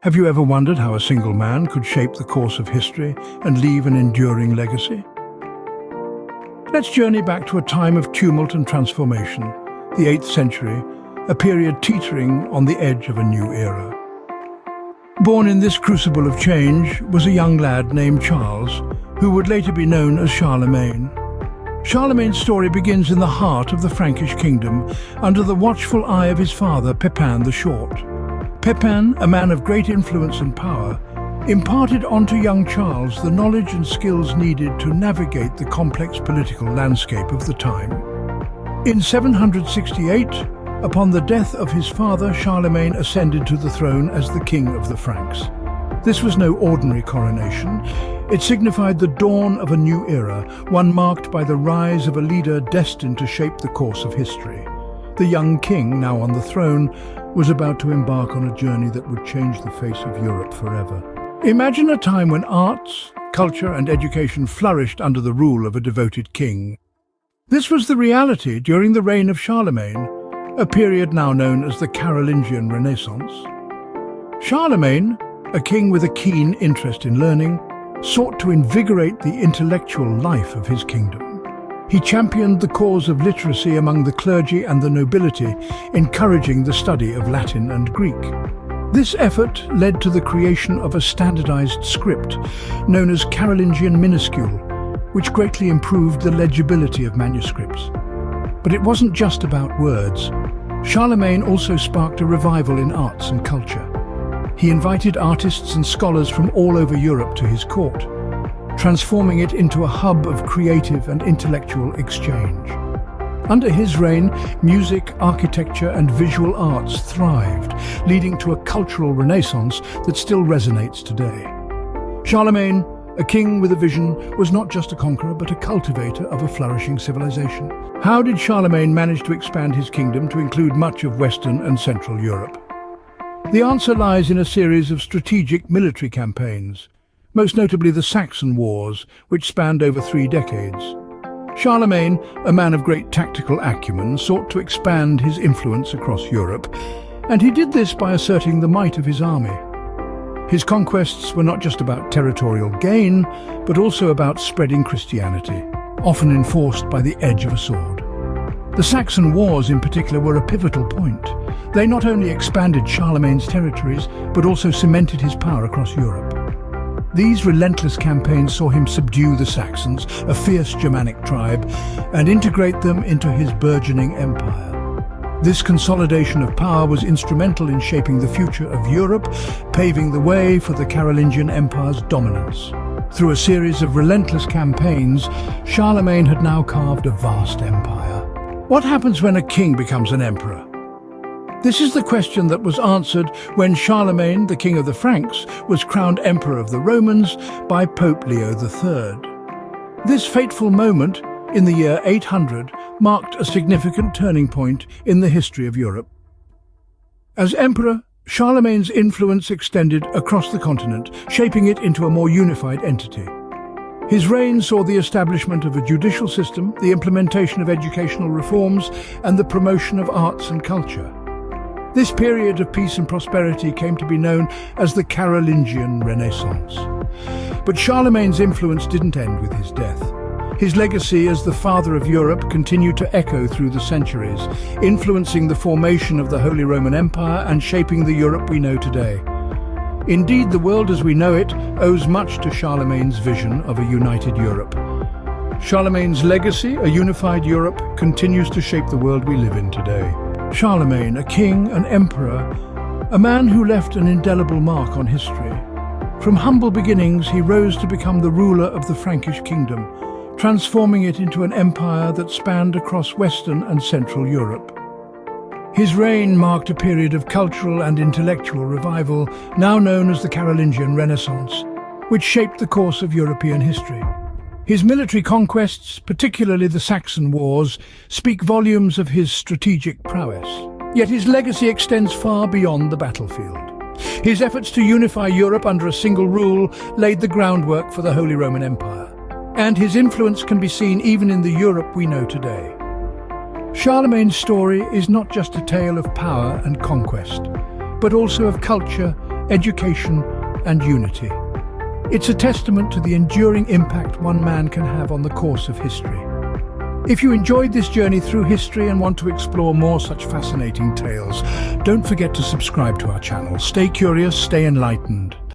Have you ever wondered how a single man could shape the course of history and leave an enduring legacy? Let's journey back to a time of tumult and transformation, the 8th century, a period teetering on the edge of a new era. Born in this crucible of change was a young lad named Charles, who would later be known as Charlemagne. Charlemagne's story begins in the heart of the Frankish kingdom, under the watchful eye of his father, Pepin the Short. Pepin, a man of great influence and power, imparted onto young Charles the knowledge and skills needed to navigate the complex political landscape of the time. In 768, upon the death of his father, Charlemagne ascended to the throne as the king of the Franks. This was no ordinary coronation. It signified the dawn of a new era, one marked by the rise of a leader destined to shape the course of history. The young king, now on the throne, was about to embark on a journey that would change the face of Europe forever. Imagine a time when arts, culture and education flourished under the rule of a devoted king. This was the reality during the reign of Charlemagne, a period now known as the Carolingian Renaissance. Charlemagne, a king with a keen interest in learning, sought to invigorate the intellectual life of his kingdom. He championed the cause of literacy among the clergy and the nobility, encouraging the study of Latin and Greek. This effort led to the creation of a standardized script known as Carolingian minuscule, which greatly improved the legibility of manuscripts. But it wasn't just about words. Charlemagne also sparked a revival in arts and culture. He invited artists and scholars from all over Europe to his court, transforming it into a hub of creative and intellectual exchange. Under his reign, music, architecture and visual arts thrived, leading to a cultural renaissance that still resonates today. Charlemagne, a king with a vision, was not just a conqueror but a cultivator of a flourishing civilization. How did Charlemagne manage to expand his kingdom to include much of Western and Central Europe? The answer lies in a series of strategic military campaigns, most notably the Saxon Wars, which spanned over 3 decades. Charlemagne, a man of great tactical acumen, sought to expand his influence across Europe, and he did this by asserting the might of his army. His conquests were not just about territorial gain, but also about spreading Christianity, often enforced by the edge of a sword. The Saxon Wars in particular were a pivotal point. They not only expanded Charlemagne's territories, but also cemented his power across Europe. These relentless campaigns saw him subdue the Saxons, a fierce Germanic tribe, and integrate them into his burgeoning empire. This consolidation of power was instrumental in shaping the future of Europe, paving the way for the Carolingian Empire's dominance. Through a series of relentless campaigns, Charlemagne had now carved a vast empire. What happens when a king becomes an emperor? This is the question that was answered when Charlemagne, the king of the Franks, was crowned emperor of the Romans by Pope Leo III. This fateful moment, in the year 800, marked a significant turning point in the history of Europe. As emperor, Charlemagne's influence extended across the continent, shaping it into a more unified entity. His reign saw the establishment of a judicial system, the implementation of educational reforms, and the promotion of arts and culture. This period of peace and prosperity came to be known as the Carolingian Renaissance. But Charlemagne's influence didn't end with his death. His legacy as the father of Europe continued to echo through the centuries, influencing the formation of the Holy Roman Empire and shaping the Europe we know today. Indeed, the world as we know it owes much to Charlemagne's vision of a united Europe. Charlemagne's legacy, a unified Europe, continues to shape the world we live in today. Charlemagne, a king, an emperor, a man who left an indelible mark on history. From humble beginnings, he rose to become the ruler of the Frankish kingdom, transforming it into an empire that spanned across Western and Central Europe. His reign marked a period of cultural and intellectual revival, now known as the Carolingian Renaissance, which shaped the course of European history. His military conquests, particularly the Saxon Wars, speak volumes of his strategic prowess. Yet his legacy extends far beyond the battlefield. His efforts to unify Europe under a single rule laid the groundwork for the Holy Roman Empire, and his influence can be seen even in the Europe we know today. Charlemagne's story is not just a tale of power and conquest, but also of culture, education, and unity. It's a testament to the enduring impact one man can have on the course of history. If you enjoyed this journey through history and want to explore more such fascinating tales, don't forget to subscribe to our channel. Stay curious, stay enlightened.